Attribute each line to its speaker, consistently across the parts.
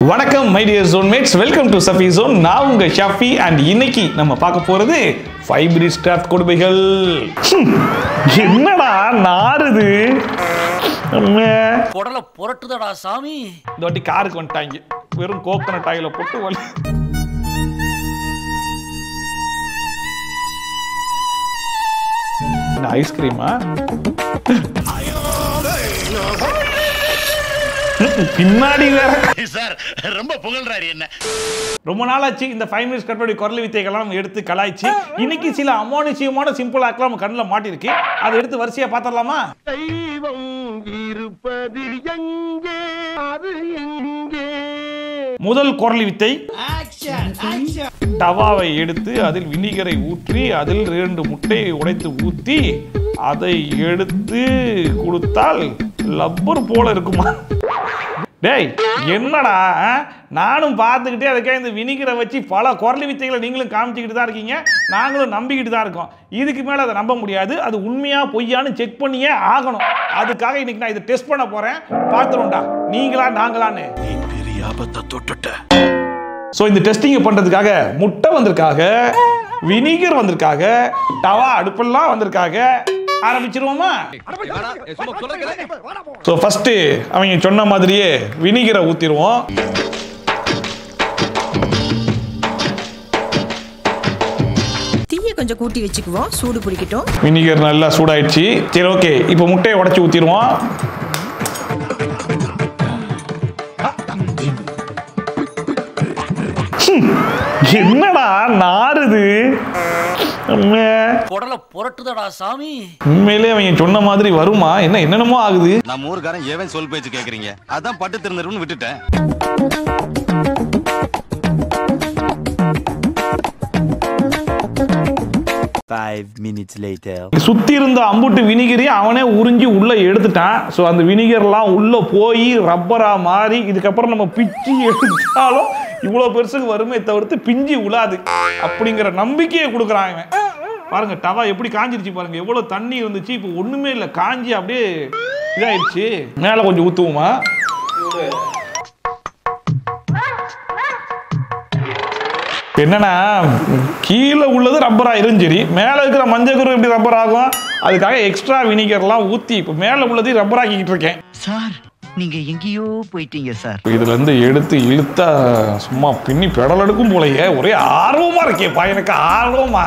Speaker 1: வணக்கம் my dear zonemates, welcome to Shafi zone. நான் உங்க ஷஃபி அண்ட் இன்னைக்கு நம்ம பார்க்க போறது 5 மினிட்ஸ் கிராஃப்ட் கொடுமைகள். என்னடா நாறுது
Speaker 2: குடல புரட்டுதடா சாமி.
Speaker 1: இந்த வாட்டி காருக்கு வந்துட்டாங்க, வெறும் கோகனட் ஆயில போட்டு வலி. ஐஸ்கிரீமா பின்னாடி வேற
Speaker 3: சார் ரொம்ப புகழ்றாரு என்ன.
Speaker 1: ரொம்ப நாளாச்சு இந்த 5 மினிட்ஸ் கட்டோடைய குரல் வித்தைகள்லாம் எடுத்து கலாய்ச்சி இன்னைக்கு சில அமானுஷ்யமான சிம்பிள் ஆக்கலாம் நம்ம கண்ணில் மாட்டிருக்கு. அதை எடுத்து வரிசையா பாத்திரலாமா?
Speaker 4: தெய்வம் இருப்பது எங்கே, அது எங்கே?
Speaker 1: முதல் குரல் வித்தை, தவாவை எடுத்து அதில் வினிகரை ஊற்றி அதில் 2 முட்டையை உடைத்து ஊற்றி அதை எடுத்து கொடுத்தால் லப்பர் போல இருக்குமா? டேய் என்னடா, நானும் பார்த்துக்கிட்டே அதுக்காக இந்த வினிகரை வச்சு பல குரல் வித்தைகளை நீங்களும் காமிச்சிக்கிட்டு தான் இருக்கீங்க, நாங்களும் நம்பிக்கிட்டு தான் இருக்கோம். இதுக்கு மேலே அதை நம்ப முடியாது, அது உண்மையா பொய்யான்னு செக் பண்ணியே ஆகணும். அதுக்காக இன்னைக்கு நான் இதை டெஸ்ட் பண்ண போறேன், பார்த்துருவோம்டா நீங்களா நாங்களான்னு.
Speaker 3: பெரிய ஆபத்தை தொட்டுட்ட.
Speaker 1: ஸோ இந்த டெஸ்டிங்கை பண்ணுறதுக்காக முட்டை வந்திருக்காக, வினிகர் வந்திருக்காக, தவா அடுப்பெல்லாம் வந்திருக்காக. ஆரம்பிச்சிருவோமா? ஸோ ஃபர்ஸ்ட் அவங்க சொன்ன மாதிரியே வினிகரை ஊற்றிடுவோம்.
Speaker 5: தீயை கொஞ்சம் கூட்டி வச்சுக்குவோம், சூடு பிடிக்கட்டும்.
Speaker 1: வினிகர் நல்லா சூடாயிடுச்சு. சரி ஓகே, இப்போ முட்டையை உடைச்சி ஊற்றிடுவோம். என்னடா நாறுது,
Speaker 2: குடல புரட்டுதடா சாமி.
Speaker 1: உண்மையிலே அவங்க சொன்ன மாதிரி வருமா? என்னென்னமோ ஆகுது.
Speaker 3: நம்ம ஊருக்காரன் ஏவன் சொல் பேச்சு கேக்குறீங்க, அதான் பட்டு திருந்தருன்னு விட்டுட்டேன்.
Speaker 1: சுத்தி இருந்த அம்புட்டு வினிகரி அவனே உறிஞ்சி உள்ள எடுத்துட்டான். ஸோ அந்த வினிகர்லாம் உள்ள போய் ரப்பரா மாறி இதுக்கப்புறம் நம்ம பிச்சு எடுத்தாலும் இவ்வளோ பெருசுக்கு வருமே தவிர்த்து பிஞ்சு உழாது அப்படிங்கிற நம்பிக்கையை கொடுக்குறாங்க. பாருங்க டவா எப்படி காஞ்சிருச்சு பாருங்க, எவ்வளோ தண்ணி இருந்துச்சு, இப்போ ஒண்ணுமே இல்லை, காஞ்சி அப்படியே இதாயிடுச்சு. மேலே கொஞ்சம் ஊற்றுவோமா? என்னன்னா கீழே உள்ளது ரப்பர் ஆயிரும், சரி மேலே இருக்கிற மஞ்சள் கரு எப்படி ரப்பர் ஆகும்? அதுக்காக எக்ஸ்ட்ரா வினிகர்லாம் ஊற்றி இப்போ மேலே உள்ளது ரப்பர் ஆக்கிக்கிட்டு இருக்கேன்.
Speaker 6: சார் நீங்க எங்கேயோ போயிட்டீங்க சார்.
Speaker 1: இதுல இருந்து எடுத்து இழுத்தா சும்மா பின்னி பெடல் எடுக்கும் போலயே. ஒரே ஆர்வமா இருக்கேப்பா, எனக்கு ஆர்வமா.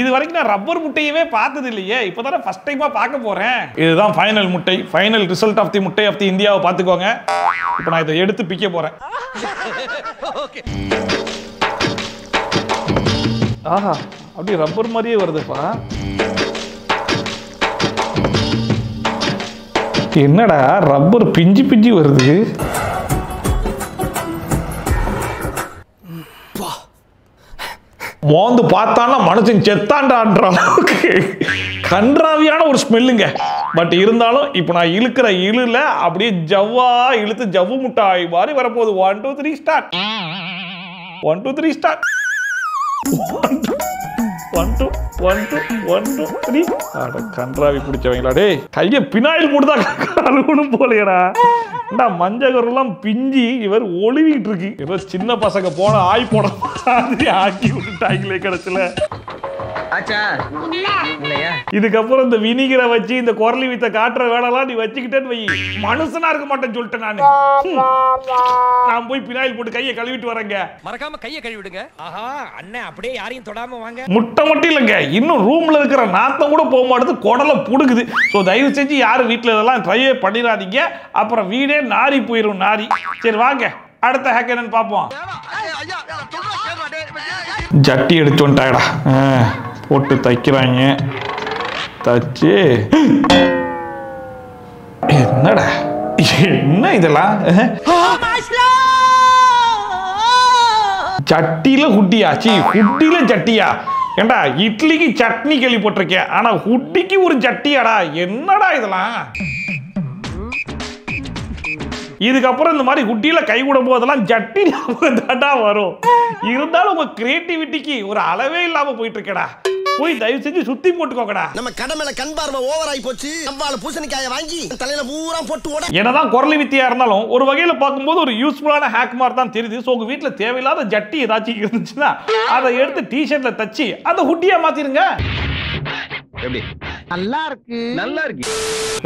Speaker 1: இது வரைக்கும் நான் ரப்பர் முட்டையவே பார்த்தது இல்லையே, இப்போதானே ஃபர்ஸ்ட் டைமா பார்க்க போறேன். இதுதான் ஃபைனல் முட்டை, ஃபைனல் ரிசல்ட் ஆஃப் தி முட்டை ஆஃப் தி இந்தியாவை பார்த்துக்கோங்க. இப்போ நான் இதை எடுத்து பிக்க போறேன். ஆஹா, அப்படியே ரப்பர் மாதிரியே வருதுப்பா. என்னடா ரப்பர் பிஞ்சு பிஞ்சு வருது. மோந்து பார்த்தானா மனுஷன் செத்தான்டான்ற அளவுக்கு கன்றாவியான ஒரு ஸ்மெல்லுங்க. பட் இருந்தாலும் இப்போ நான் இழுக்கிற இழுல அப்படியே ஜவ்வா இழுத்து ஜவ்வு முட்டாய் மாதிரி வரப்போகுது. 1 2 3 ஸ்டார்ட். 1 2 3 ஸ்டார்ட். 1 2 1 2 1 2 3. அட கன்றாவி பிடிச்சவங்களா, டே கையை பினாயில் போட்டுதான் கழுவணும் போலையடா. மஞ்சள் கருலாம் பிஞ்சி இவர் ஒளிவிட்டு இருக்கு. ஏதோ சின்ன பசங்க போன ஆய் போட மாதிரி ஆக்கி விட்டுட்டாங்களே கடைசியில. இதுக்கப்புறம் இந்த வினிகரை வச்சு இந்த குரலி வித்த காட்டுற வேலைலாம் நீ வச்சுக்கிட்டேன்னு வை, மனுஷனா இருக்க மாட்டேன்னு சொல்லிட்டேன் நானு. நான் போய் பினாயில் போட்டு கையை கழுவிட்டு வரேங்க.
Speaker 7: மறக்காம கையை கழுவிடுங்க. ஆஹா அண்ணே, அப்படியே யாரையும் தொடாம வாங்க.
Speaker 1: முட்டை மட்டும் இல்லைங்க, இன்னும் ரூம்ல இருக்கிற நாத்தம் கூட போக மாட்டேது, குடலை புடுக்குது. ஸோ தயவு செஞ்சு யாரும் வீட்டில் இதெல்லாம் ட்ரையே பண்ணிடாதீங்க, அப்புறம் வீடே நாரி போயிடும் நாரி. சரி வாங்க அடுத்த ஹேக் என்னன்னு பார்ப்போம். ஜட்டி எடுத்து வந்துட்டாடா, போட்டு தைக்கிறாங்க. தச்சு என்னடா என்ன இதெல்லாம்? சட்டியில குட்டியாச்சு, குட்டியில சட்டியா? ஏண்டா இட்லிக்கு சட்னி கேள்விப்பட்டிருக்கேன், ஆனா குட்டிக்கு ஒரு சட்டியாடா? என்னடா இதெல்லாம்? இதுக்கப்புறம் இந்த மாதிரி குட்டியில கை விடும் போதெல்லாம் ஜட்டி தாண்டா வரும். இருந்தாலும் உங்க கிரியேட்டிவிட்டிக்கு ஒரு அளவே இல்லாம போயிட்டு இருக்கடா. போய் தயவு செஞ்சு சுத்தி போட்டுக்கோங்கடா.
Speaker 4: நம்ம கடமையில கண் பார்வை ஓவர் ஆகி போச்சு. நம்மால பூசணிக்காயை வாங்கி தலையில பூரா போட்டு ஓட.
Speaker 1: என்னதான் குரலி வித்தியா இருந்தாலும் ஒரு வகையில பார்க்கும்போது ஒரு யூஸ்ஃபுல்லான ஹேக் மாதிரி தான் தெரியுது. ஸோ உங்க வீட்டில் தேவையில்லாத ஜட்டி ஏதாச்சும் இருந்துச்சுன்னா அதை எடுத்து டிஷர்ட்ல தச்சு அதை ஹுட்டியா மாத்திருங்க.
Speaker 4: நல்லா இருக்கு, நல்லா இருக்கு.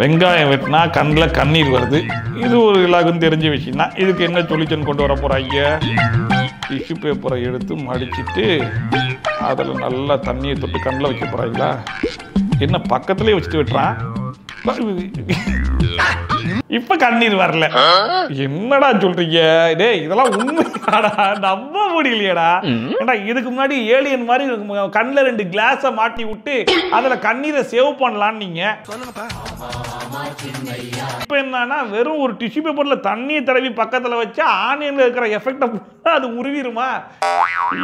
Speaker 1: வெங்காயம் வெட்டினா கண்ணில் கண்ணீர் வருது. இது ஒரு எல்லாருக்கும் தெரிஞ்ச விஷயம் தான். இதுக்கு என்ன சொல்யூஷன் கொண்டு வர போறாங்க? டிஷ்யூ பேப்பரை எடுத்து மடிச்சிட்டு அதில் நல்லா தண்ணியை தொட்டு கண்ணில் வைக்க போறாங்களா? என்ன பக்கத்துலேயே வச்சுட்டு வெட்டுறான். இப்ப கண்ணீர் வரல. என்னடா சொல்றீங்க? டேய் இதெல்லாம் உண்மையாடா? நம்ப முடியலையடா. ஏண்டா இதுக்கு முன்னாடி ஏலியன் மாதிரி கண்ணில் 2 கிளாஸை மாட்டி விட்டு அதுல கண்ணீரை சேவ் பண்ணலான்னு நீங்க. இப்ப என்னன்னா வெறும் ஒரு டிஷ்யூ பேப்பர்ல தண்ணியை தடவி பக்கத்துல வச்சா ஆனியன்ல இருக்கிற எஃபெக்ட அது உருவிருமா?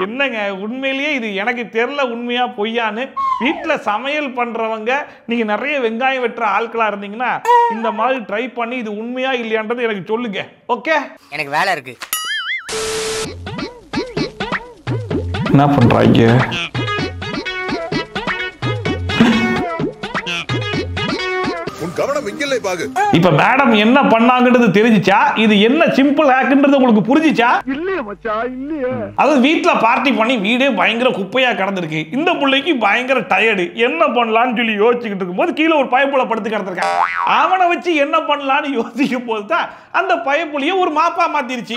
Speaker 1: என்னங்க உண்மையிலேயே இது எனக்கு தெரியல உண்மையா பொய்யான்னு. வீட்டுல சமையல் பண்றவங்க நீங்க நிறைய வெங்காயம் வெட்டுற ஆட்களா இருந்தீங்கன்னா இந்த மாதிரி ட்ரை பண்ணி இது உண்மையா இல்லையான்றது எனக்கு சொல்லுங்க. ஓகே,
Speaker 2: எனக்கு வேலை இருக்கு.
Speaker 1: என்ன பண்றாங்க? இப்ப மேடம் என்ன பண்ணாங்கன்றது தெரிஞ்சிச்சா? இது என்ன சிம்பிள் ஹேக்ன்றது உங்களுக்கு புரிஞ்சிச்சா?
Speaker 4: இல்லையே மச்சான், இல்லையே.
Speaker 1: அது வீட்டுல பார்ட்டி பண்ணி வீடே பயங்கர குப்பையா கிடந்திருக்கு. இந்த பிள்ளைக்கு பயங்கர டயர்டு. என்ன பண்ணலாம்னு சொல்லி யோசிச்சுக்கிட்டு இருக்கும்போது கீழே ஒரு பயப்புல படுத்து கிடந்திருக்கான். அவனை வச்சு என்ன பண்ணலாம்னு யோசிக்கும் போதுதான் அந்த பயப்புலிய ஒரு மாப்பா மாத்திருச்சு.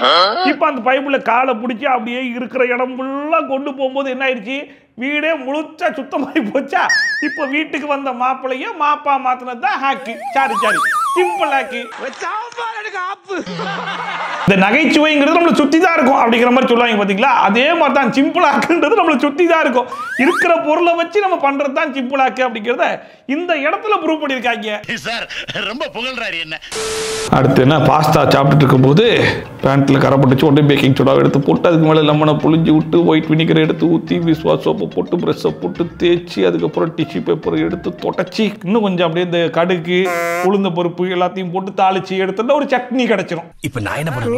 Speaker 1: இப்ப அந்த பயப்புல காலை பிடிச்சி அப்படியே இருக்கிற இடம் ஃபுல்லா கொண்டு போகும்போது என்ன ஆயிடுச்சு? வீடே முழுச்சா சுத்தமாயி போச்சா? இப்ப வீட்டுக்கு வந்த மாப்பிளைய மாப்பா மாத்தினது தான் ஹேக்கு. Sorry simple hack. இந்த நகைச்சுவைங்கிறது நம்மளை சுத்தி தான் இருக்கும் அப்படிங்கிற மாதிரி சொல்லுவாங்க பாத்தீங்களா? அதே மாதிரி தான் சிம்பிள் ஹேக்குன்றது நம்மளை சுத்தி தான் இருக்கும். இருக்கிற பொருளை வச்சு நம்ம பண்றது தான் சிம்பிள் ஹேக்கு அப்படிங்கிறத இந்த இடத்துல ப்ரூவ் பண்ணிருக்காங்க.
Speaker 3: சார் ரொம்ப புகழ்றாரு என்ன.
Speaker 1: அடுத்து என்ன, பாஸ்தா சாப்பிட்டுட்டு இருக்கும்போது பேண்ட்ல கரை பட்டுச்சு. உடனே பேக்கிங் சோடா எடுத்து போட்டு அதுக்கு மேலே லெமனை புளிஞ்சு விட்டு ஒயிட் வினிகர் எடுத்து ஊற்றி விஸ்வா சோப்பை போட்டு ப்ரெஷ்ஷை போட்டு தேய்ச்சி அதுக்கப்புறம் டிஷ்யூ பேப்பரை எடுத்து தொடச்சி இன்னும் கொஞ்சம் அப்படியே இந்த கடுகு உளுந்த பருப்பு எல்லாத்தையும் போட்டு தாளிச்சு எடுத்துட்டா ஒரு சட்னி கிடைச்சிடும்.
Speaker 7: இப்ப நான் என்ன பண்ணுவேன்?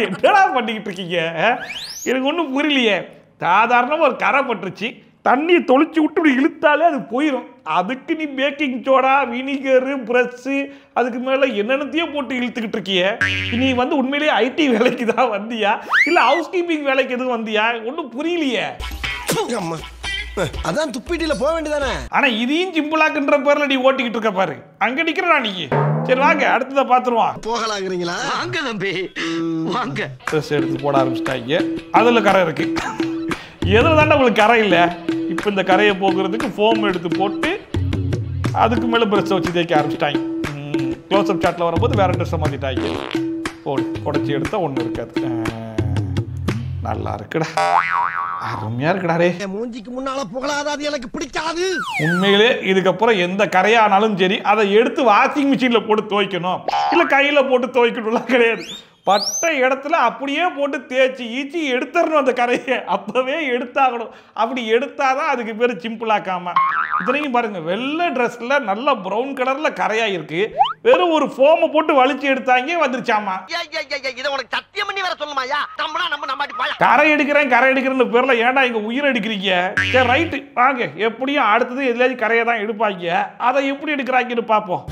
Speaker 1: என்னடா பண்ணிக்கிட்டு இருக்கீங்க? எனக்கு ஒன்றும் புரியலையே. சாதாரணமாக ஒரு கரை பட்டுருச்சு, தண்ணியை தொளிச்சு விட்டு இப்படி இழுத்தாலே அது போயிடும். அதுக்கு நீ பேக்கிங் சோடா வினிகரு ப்ரஷ்ஷு அதுக்கு மேலே என்னென்னத்தையோ போட்டு இழுத்துக்கிட்டு இருக்கிய. நீ வந்து உண்மையிலேயே ஐடி வேலைக்கு தான் வந்தியா இல்லை ஹவுஸ் கீப்பிங் வேலைக்கு எதுவும் வந்தியா? ஒன்றும் புரியலையே.
Speaker 4: அதான் துப்பிட்டில போக வேண்டியதானே.
Speaker 1: ஆனா இதையும் சிம்பிளாக்குன்ற பேர்ல நீ ஓட்டிக்கிட்டு இருக்க பாரு. அங்க நிக்கிறா நீ. சரி வாங்க அடுத்ததை பாத்துருவான்.
Speaker 4: போகலாங்கிறீங்களா?
Speaker 6: வாங்க தம்பி வாங்க.
Speaker 1: ட்ரெஸ் எடுத்து போட ஆரம்பிச்சிட்டாங்க. அதுல கரை இருக்கு. எதுல தாண்டா உங்களுக்கு கரை இல்லை? இப்போ இந்த கரையை போக்குறதுக்கு ஃபோம் எடுத்து போட்டு அதுக்கு மேலே ப்ரெஷ்ஷை வச்சு தேய்க்க ஆரம்பிச்சிட்டாங்க. க்ளோஸ்அப் சாட்டில் வரும்போது வேற ட்ரெஸ்ஸை மாற்றிட்டாங்க. உடச்சி எடுத்தால் ஒன்றும் இருக்காது. நல்லா இருக்குடா, அருமையா இருக்குடா. ரே
Speaker 4: மூஞ்சிக்கு முன்னால புகழாத, அது எனக்கு பிடிக்காது.
Speaker 1: உண்மையிலே இதுக்கப்புறம் எந்த கரையானாலும் சரி அதை எடுத்து வாஷிங் மிஷின்ல போட்டு துவைக்கணும் இல்லை கையில் போட்டு துவைக்கணும்லாம் கிடையாது. பட்ட இடத்துல அப்படியே போட்டு தேய்ச்சி ஈச்சி எடுத்துடணும் அந்த கரையை. அப்பவே எடுத்தாகணும். அப்படி எடுத்தாதான் அதுக்கு பேர் சிம்பிளாக்காம. இத்தனைக்கும் பாருங்க, வெள்ளை ட்ரெஸ்ல நல்ல ப்ரௌன் கலர்ல கரையா இருக்கு. வெறும் ஒரு ஃபோமை போட்டு வலிச்சு எடுத்தாங்க வந்துருச்சாமா. கரை எடுக்கிறேன்னு பேர்ல ஏன்டா இங்க உயிர் எடுக்கிறீங்க? சரி ரைட்டு வாங்க, எப்படியும் அடுத்தது எதுலயாச்சும் கரையை தான் எடுப்பாங்க. அதை எப்படி எடுக்கிறாங்கன்னு பார்ப்போம்.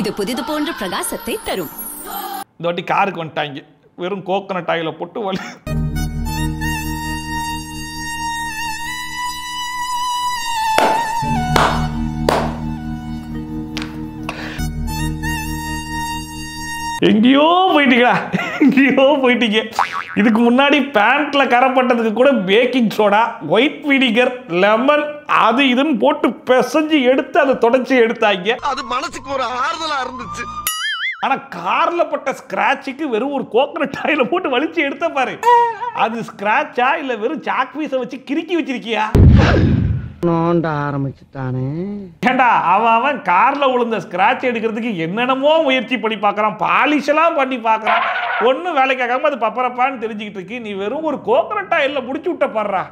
Speaker 5: இது புதிது போன்ற பிரகாசத்தை தரும்.
Speaker 1: இந்த வாட்டி காருக்கு வந்துட்டாங்க. வெறும் கோகனட் ஆயில போட்டு வலி. எங்கேயோ போயிட்டீங்களா? எங்கேயோ போயிட்டீங்க. இதுக்கு முன்னாடி பேண்ட்ல கரைப்பட்டதுக்கு கூட baking soda white vinegar lemon அது இதுன்னு போட்டு பிசைஞ்சு எடுத்து அதை தொடச்சி எடுத்தாங்க.
Speaker 4: அது மனசுக்கு ஒரு ஆறுதலா இருந்துச்சு.
Speaker 1: ஆனா கார்ல பட்ட ஸ்கிராட்சுக்கு வெறும் ஒரு கோகனட் ஆயில போட்டு வலிச்சு எடுத்த பாரு. அது ஸ்கிராட்சா இல்ல வெறும் சாக் பீஸை வச்சு கிறுக்கி வச்சிருக்கியா?
Speaker 4: நோண்ட ஆரம்பிச்சுட்டானே.
Speaker 1: ஏண்டா அவன் கார்ல விழுந்த ஸ்கிராட்ச் எடுக்கிறதுக்கு என்னென்னமோ முயற்சி பண்ணி பார்க்கறான், பாலிஷ் எல்லாம் பண்ணி பார்க்கறான். ஒன்னும் வேலைக்காகாம அது பப்பரப்பான்னு தெரிஞ்சுக்கிட்டு இருக்கு. நீ வெறும் ஒரு கோகனட் ஆயில முடிச்சு விட்ட பாடுறா.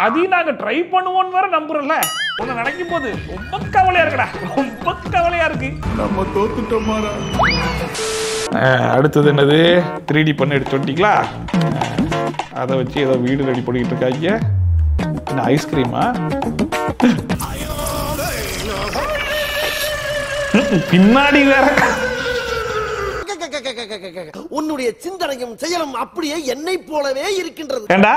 Speaker 1: அதையும் நாங்க ட்ரை பண்ணுவோம்னு வேற நம்புறல. ஒன்னு நினைக்கும் போது ரொம்ப கவலையா இருக்குடா, ரொம்ப கவலையா இருக்கு. நம்ம தோத்துட்டோமாடா. அடுத்தது என்னது? 3D பண்ண எடுத்து வந்துட்டீங்களா? அதை வச்சு ஏதோ வீடு ரெடி பண்ணிக்கிட்டு இருக்காங்க. என்ன ஐஸ்கிரீமா? பின்னாடி வேற
Speaker 4: உன்னுடைய சிந்தனையும் செயலும் அப்படியே என்னை போலவே இருக்கின்றது.
Speaker 1: ஏண்டா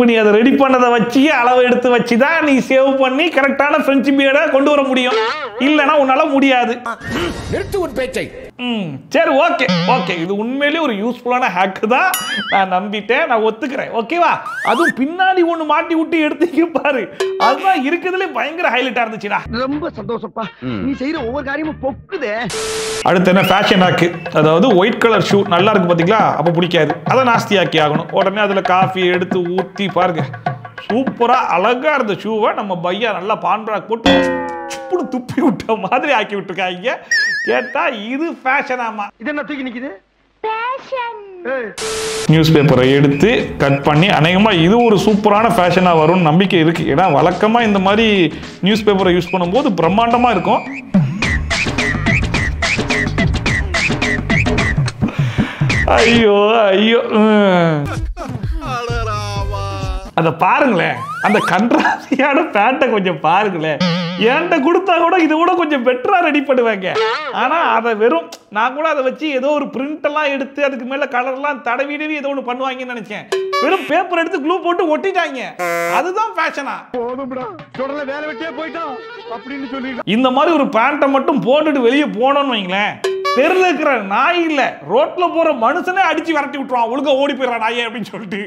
Speaker 1: நீ அதை ரெடி பண்ணதை வச்சு அளவு எடுத்து வச்சுதான் நீ சேவ் பண்ணி கரெக்டான ஃப்ரெண்ட்ஷிப் பியர்டை கொண்டு வர முடியும். இல்லைன்னா உன்னால முடியாது.
Speaker 7: நிறுத்து உன் பேச்சை.
Speaker 1: சரி, ஓகே ஓகே, இது உண்மையிலேயே ஒரு யூஸ்ஃபுல்லான ஹேக் தான். நான் நம்பிட்டேன், நான் ஒத்துக்கிறேன். ஓகேவா? அதுவும் பின்னாடி ஒண்ணு மாட்டி விட்டு எடுத்துக்க பாரு, அதுதான் இருக்கிறதுல பயங்கர ஹைலைட்டா இருந்துச்சுடா.
Speaker 4: ரொம்ப சந்தோஷப்பா, நீ செய்யற ஒவ்வொரு காரியமும் பொக்குதே.
Speaker 1: அடுத்து என்ன ஃபேஷன் ஹேக், அதாவது ஒயிட் கலர் ஷூ நல்லா இருக்கு பாத்தீங்களா, அப்ப பிடிக்காது, அதை நாஸ்தி ஆக்கி ஆகணும். உடனே அதுல காஃபி எடுத்து ஊத்தி பாருங்க, சூப்பரா அழகா இருந்த ஷூவை நம்ம பையா நல்லா பான்பிராக் போட்டு துப்பி விட்ட மாதிரி ஆக்கி விட்டுருக்காங்க. கேட்டா இது ஃபேஷனாமா?
Speaker 4: இது என்ன தூக்கி நிக்குது?
Speaker 1: நியூஸ் பேப்பரை எடுத்து கட் பண்ணி அநேகமா இது ஒரு சூப்பரான ஃபேஷனா வரும்னு நம்பிக்கை இருக்கு. ஏன்னா வழக்கமா இந்த மாதிரி நியூஸ் பேப்பரை யூஸ் பண்ணும்போது பிரம்மாண்டமா இருக்கும். ஐயோ ஐயோ, அத பாருங்களேன், அந்த கன்றாசியான பேண்ட்டை கொஞ்சம் பாருங்களேன். என்கிட்ட கொடுத்தா கூட இதை கூட கொஞ்சம் பெட்டரா ரெடி பண்ணுவாங்க. ஆனா அதை வெறும் நான் கூட அதை வச்சு ஏதோ ஒரு பிரிண்ட் எல்லாம் எடுத்து அதுக்கு மேல கலர்லாம் தடவிடவி ஏதோ ஒன்று பண்ணுவாங்கன்னு நினைச்சேன். வெறும் பேப்பர் எடுத்து க்ளூ போட்டு ஒட்டிட்டாங்க. அதுதான் ஃபேஷனா?
Speaker 4: வேலை வெட்டியே போயிட்டோம் அப்படின்னு சொல்லி
Speaker 1: இந்த மாதிரி ஒரு பேண்ட்டை மட்டும் போட்டுட்டு வெளியே போனோம்னு வைங்களேன், தெருல இருக்கிற நாய் இல்ல ரோட்ல போற மனுஷனே அடிச்சு விரட்டி விட்டுருவான். ஒழுங்கா ஓடி போயிடறான் நாயே அப்படின்னு சொல்லிட்டு.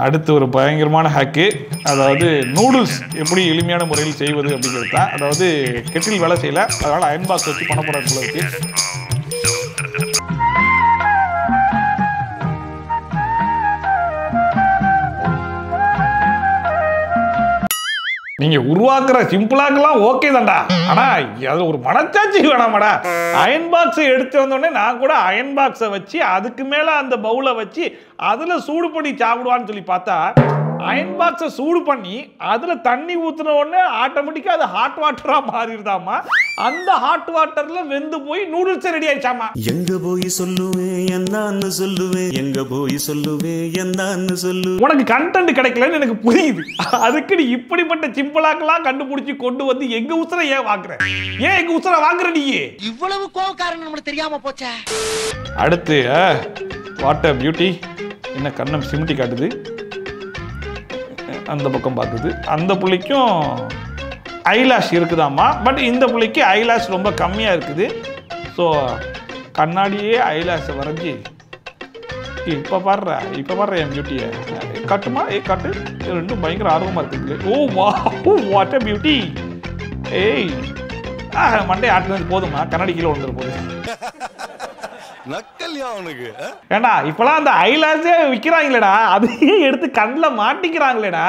Speaker 1: அடுத்து ஒரு பயங்கரமான ஹேக்கு, அதாவது நூடுல்ஸ் எப்படி எளிமையான முறையில் செய்வது அப்படிங்கிறது தான். அதாவது கெட்டில் வேலை செய்யல, அதனால அயன் பாக்ஸ் வச்சு பண்ண போறாரு போல இருக்கு. நீங்க உருவாக்குற சிம்பிளாக்கெல்லாம் ஓகே தான்டா, ஆனா அது ஒரு மனச்சாட்சி வேணாமாடா. அயன் பாக்ஸை எடுத்து வந்தோடனே நான் கூட அயன் பாக்ஸை வச்சு அதுக்கு மேல அந்த பவுலை வச்சு அதுல சூடு பண்ணி சாப்பிடுவான்னு சொல்லி பார்த்தா, அயன் பாக்ஸை சூடு பண்ணி அதுல தண்ணி ஊத்துன உடனே ஆட்டோமேட்டிக்கா அது ஹாட் வாட்டரா மாறிடுதாமா. அந்த ஹாட் வாட்டர்ல வெந்து போய் நூடுல்ஸ் ரெடி ஆயிடுச்சாமா.
Speaker 8: எங்க போய் சொல்லுவேன் என்னன்னு சொல்லுவேன், எங்க போய் சொல்லுவேன் என்னன்னு சொல்லுவேன்.
Speaker 1: உனக்கு கண்டென்ட் கிடைக்கலன்னு எனக்கு புரியுது. அதுக்கு நீ இப்படிப்பட்ட சிம்பிளாக்கெல்லாம் கண்டுபிடிச்சு கொண்டு வந்து எங்க உசுரை ஏன் வாங்குற? ஏன் எங்க உசுரை வாங்குற நீ?
Speaker 4: இவ்வளவு கோவக்காரன் நம்மளுக்கு தெரியாம போச்சே.
Speaker 1: அடுத்து வாட் அ பியூட்டி, என்ன கண்ணம் சிமிட்டி காட்டுது, அந்த பக்கம் பார்க்குது. அந்த புள்ளிக்கும் ஐலாஷ் இருக்குதாம்மா, பட் இந்த புள்ளிக்கு ஐலாஷ் ரொம்ப கம்மியாக இருக்குது. ஸோ கண்ணாடியே ஐலாஷை வரைஞ்சி இப்போ பாடுற என் பியூட்டியை காட்டுமா? காட்டு, ரெண்டும் பயங்கர ஆர்வமாக இருக்குது. ஓ வா, வாட் அ பியூட்டி. ஏய் மண்டே ஆட்டுனது போதுமா, கண்ணாடி கீழே விழுந்துரு போகுது. ஏண்டா இப்பெல்லாம் அந்த ஐலாஷே விற்கிறாங்களேடா, அதையே எடுத்து கண்ணில் மாட்டிக்கிறாங்களேடா.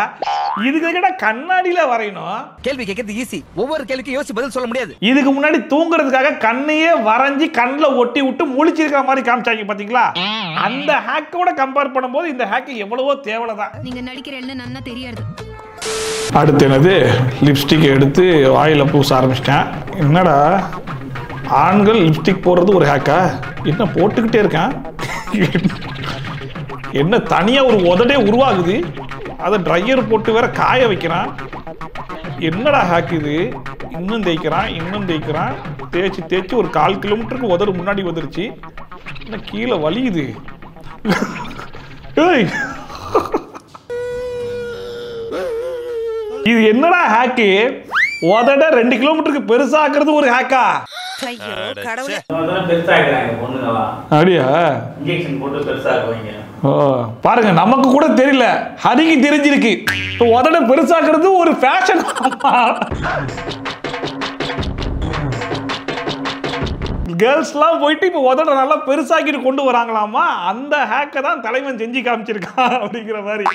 Speaker 1: இதுக்கு கேட்டா கண்ணாடியில வரையணும்.
Speaker 7: கேள்வி கேட்கறது ஈஸி, ஒவ்வொரு கேள்விக்கு யோசிச்சு பதில் சொல்ல முடியாது.
Speaker 1: இதுக்கு முன்னாடி தூங்குறதுக்காக கண்ணையே வரைஞ்சி கண்ணில் ஒட்டி விட்டு முழிச்சிருக்கிற மாதிரி காமிச்சாங்க பாத்தீங்களா? அந்த ஹேக்கோட கம்பேர் பண்ணும்போது இந்த ஹேக் எவ்வளவோ தேவைதான்.
Speaker 9: நீங்க நடிக்கிற என்ன நன்னா தெரியாது.
Speaker 1: அடுத்து என்னது, லிப்ஸ்டிக் எடுத்து வாயில பூச ஆரம்பிச்சிட்டேன். என்னடா ஆண்கள் லிப்ஸ்டிக் போடுறது ஒரு ஹேக்கா? என்ன போட்டுக்கிட்டே இருக்கான், என்ன தனியா ஒரு உதடே உருவாகுது, அதை ட்ரையர் போட்டு வேற காய வைக்கிறான். என்னடா ஹேக் இது? இன்னும் தேய்க்கிறான், தேய்ச்சி ஒரு 1/4 கிலோமீட்டருக்கு உதடு முன்னாடி வந்துருச்சு. என்ன கீழே வலியுது. இது என்னடா ஹேக்கு? உதட 2 கிலோமீட்டருக்கு பெருசாக்குறது ஒரு ஹேக்கா? அப்படியா? பாருங்க, நமக்கு கூட தெரியல, ஹரிக்கு தெரிஞ்சிருக்கு. உதட பெருசாக்குறது ஒரு ஃபேஷன். கேர்ள்ஸ்லாம் போயிட்டு இப்போ உதட நல்லா பெருசாக்கிட்டு கொண்டு வராங்களாமா. அந்த ஹேக்கை தான் தலைவன் செஞ்சு காமிச்சிருக்கான் அப்படிங்கிற மாதிரி.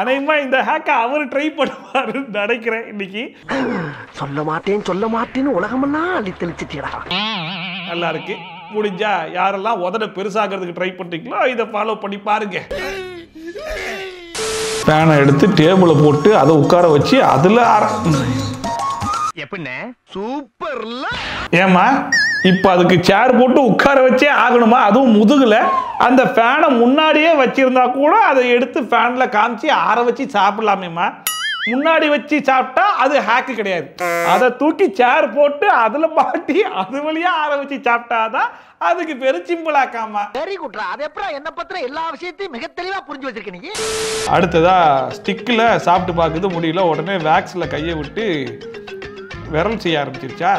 Speaker 1: அநேகமா இந்த ஹேக்கை அவர் ட்ரை பண்ணுவாருன்னு நினைக்கிறேன் இன்னைக்கு.
Speaker 4: சொல்ல மாட்டேன்னு உலகமெல்லாம் அள்ளி தெளிச்சிட்டா.
Speaker 1: நல்லா இருக்கு. முடிஞ்சா யாரெல்லாம் உதட பெருசாகிறதுக்கு ட்ரை பண்றீங்களோ இதை ஃபாலோ பண்ணி பாருங்க. பேனை எடுத்து டேபிள போட்டு அதை உட்கார வச்சு அதுல
Speaker 4: எப்படின்னு சூப்பர்ல.
Speaker 1: ஏமா இப்போ அதுக்கு சேர் போட்டு உட்கார வச்சே ஆகணுமா? அதுவும் முதுகுல அந்த ஃபேனை முன்னாடியே வச்சிருந்தா கூட அதை எடுத்து ஃபேன்ல காமிச்சு ஆற வச்சு சாப்பிடலாமேம்மா. முன்னாடி வச்சு சாப்பிட்டா அது ஹேக்கு கிடையாது. அதை தூக்கி சேர் போட்டு அதுல மாட்டி அது வழியா ஆற வச்சு சாப்பிட்டாதான் அதுக்கு பேரு சிம்பிளாக்காமா.
Speaker 6: வெரி குட்ரா. அது எப்பறம் என்ன பத்திர எல்லா விஷயத்தையும் மிக தெளிவா புரிஞ்சு வச்சிருக்க நீ.
Speaker 1: அடுத்ததா ஸ்டிக்ல சாப்பிட்டு பார்க்குது முடியல, உடனே வேக்ஸ்ல கையை விட்டு விரல் செய்ய ஆரம்பிச்சிருச்சா.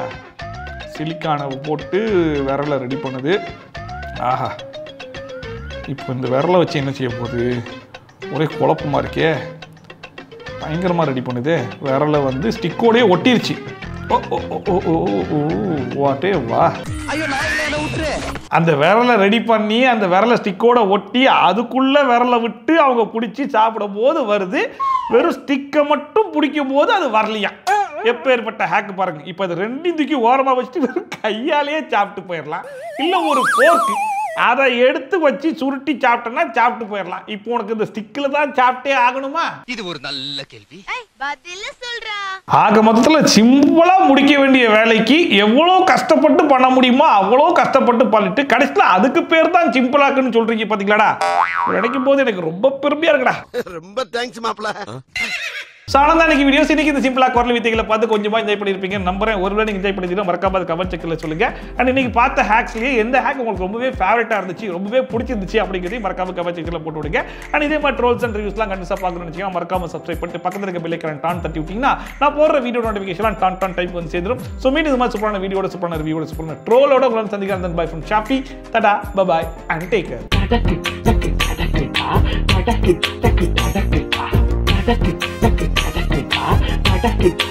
Speaker 1: சிலிக்கானை போட்டு விரலை ரெடி பண்ணுது. ஆஹா, இப்போ இந்த விரலை வச்சு என்ன செய்ய போகுது? ஒரே குழப்பமா இருக்கே. பயங்கரமாக ரெடி பண்ணுது. விரலை வந்து ஸ்டிக்கோடயே ஒட்டிருச்சு. ஓ ஓ ஓ ஓ ஓ வாட்டே வா. அந்த விரலை ரெடி பண்ணி அந்த விரலை ஸ்டிக்கோட ஒட்டி அதுக்குள்ள விரலை விட்டு அவங்க பிடிச்சி சாப்பிடும் போது வருது. வெறும் ஸ்டிக்கை மட்டும் பிடிக்கும் போது அது வரலையா. எப்பேற்பட்ட ஹேக்கு பாருங்க. இப்போ அது ரெண்டையும் தூக்கி ஓரமாக வச்சுட்டு வெறும் கையாலேயே சாப்பிட்டு போயிடலாம். இல்லை ஒரு ஃபோர்க்கு அதை எடுத்து வச்சு சுருட்டி சாப்பிட்டோன்னா சாப்பிட்டு போயிடலாம். இப்போ உனக்கு இந்த ஸ்டிக்கில் தான் சாப்பிட்டே ஆகணுமா?
Speaker 6: இது ஒரு நல்ல கேள்வி.
Speaker 1: ஆக மொத்தத்தில் சிம்பிளா முடிக்க வேண்டிய வேலைக்கு எவ்வளோ கஷ்டப்பட்டு பண்ண முடியுமோ அவ்வளோ கஷ்டப்பட்டு பண்ணிட்டு கடைசியில் அதுக்கு பேர் தான் சிம்பிளாக்குன்னு சொல்றீங்க பாத்தீங்களாடா. நினைக்கும் போது எனக்கு ரொம்ப பெருமையா இருக்குடா.
Speaker 4: ரொம்ப தேங்க்ஸ் மாப்ள.
Speaker 1: சானந்தா இன்னைக்கு வீடியோஸ் இன்னைக்கு இந்த சிம்பிளா குரல் வித்தைகளை பார்த்து கொஞ்சமா என்ஜாய் பண்ணிருப்பீங்க நம்புறேன். ஒருவேளை நீங்க என்ஜாய் பண்ணிருந்தா மறக்காம கமெண்ட் செக்ல சொல்லுங்க. அண்ட் இன்னைக்கு பார்த்த ஹேக்ஸ்லயே எந்த ஹேக் உங்களுக்கு ரொம்பவே ஃபேவரட்டா இருந்துச்சு, ரொம்பவே பிடிச்சிருந்துச்சு அப்படிங்கிறதையும் மறக்காம கமெண்ட் செக்ல போட்டு விடுங்க. அண்ட் இதே மாதிரி ட்ரோல்ஸ் அண்ட் ரிவ்யூஸ்லாம் கண்டிப்பா பார்க்கணும்னு நினைச்சீங்கன்னா மறக்காம சப்ஸ்கிரைப் பண்ணிட்டு பக்கத்துல இருக்க பெல் ஐகான் டான் தட்டி விட்டீங்கன்னா நான் போடுற வீடியோ நோட்டிஃபிகேஷன் டான் டைப் வந்து சேர்ந்துரும். ஸோ மீண்டும் இது மாதிரி சூப்பரான வீடியோட சூப்பரான ரிவ்யூவோட சூப்பரான ட்ரோலோட உங்களை சந்திக்கிறேன். Bye from Shafi. Tata bye bye and take care. Take it.